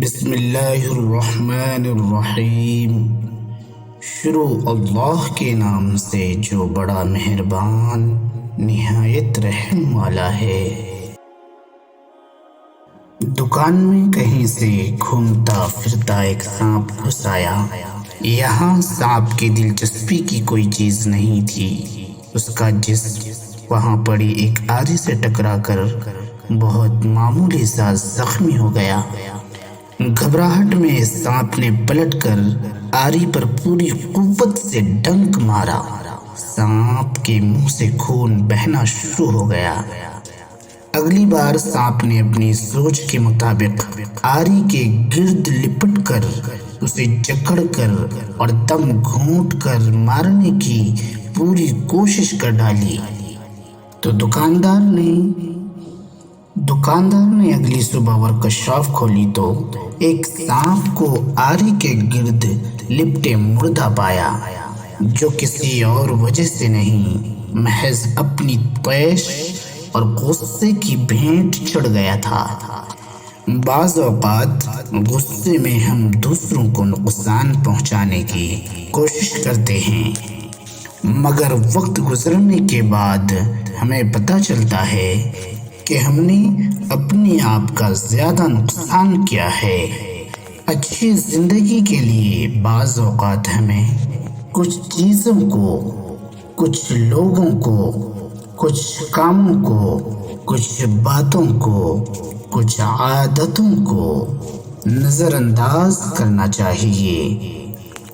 بسم اللہ الرحمن الرحیم۔ شروع اللہ کے نام سے جو بڑا مہربان نہایت رحم والا ہے۔ دکان میں کہیں سے گھومتا پھرتا ایک سانپ گھس آیا۔ یہاں سانپ کی دلچسپی کی کوئی چیز نہیں تھی۔ اس کا جسم وہاں پڑی ایک آری سے ٹکرا کر بہت معمولی سا زخمی ہو گیا۔ گھبراہٹ میں سانپ نے پلٹ کر آری پر پوری قوت سے ڈنک مارا۔ سانپ کے منہ سے خون بہنا شروع ہو گیا۔ اگلی بار سانپ نے اپنی سوچ کے مطابق آری کے گرد لپٹ کر اسے جکڑ کر اور دم گھونٹ کر مارنے کی پوری کوشش کر ڈالی تو دکاندار نے اگلی صبح ورکشاپ کھولی تو ایک سانپ کو آری کے گرد لپٹے مردہ پایا، جو کسی اور وجہ سے نہیں، محض اپنی طیش اور غصے کی بھینٹ چڑھ گیا تھا۔ بعض اوقات غصے میں ہم دوسروں کو نقصان پہنچانے کی کوشش کرتے ہیں، مگر وقت گزرنے کے بعد ہمیں پتہ چلتا ہے کہ ہم نے اپنے آپ کا زیادہ نقصان کیا ہے۔ اچھی زندگی کے لیے بعض اوقات ہمیں کچھ چیزوں کو، کچھ لوگوں کو، کچھ کاموں کو، کچھ باتوں کو، کچھ عادتوں کو نظر انداز کرنا چاہیے۔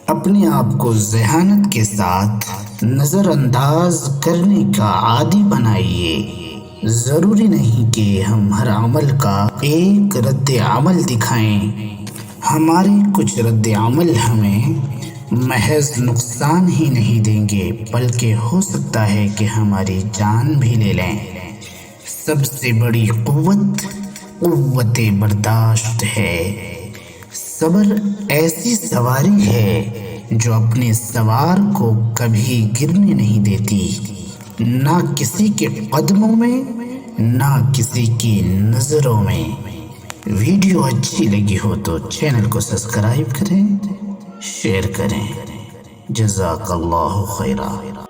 اپنے آپ کو ذہانت کے ساتھ نظر انداز کرنے کا عادی بنائیے۔ ضروری نہیں کہ ہم ہر عمل کا ایک رد عمل دکھائیں۔ ہمارے کچھ رد عمل ہمیں محض نقصان ہی نہیں دیں گے، بلکہ ہو سکتا ہے کہ ہماری جان بھی لے لیں۔ سب سے بڑی قوت برداشت ہے۔ صبر ایسی سواری ہے جو اپنے سوار کو کبھی گرنے نہیں دیتی، نہ کسی کے قدموں میں، نہ کسی کی نظروں میں۔ ویڈیو اچھی لگی ہو تو چینل کو سبسکرائب کریں، شیئر کریں۔ جزاک اللہ خیرہ۔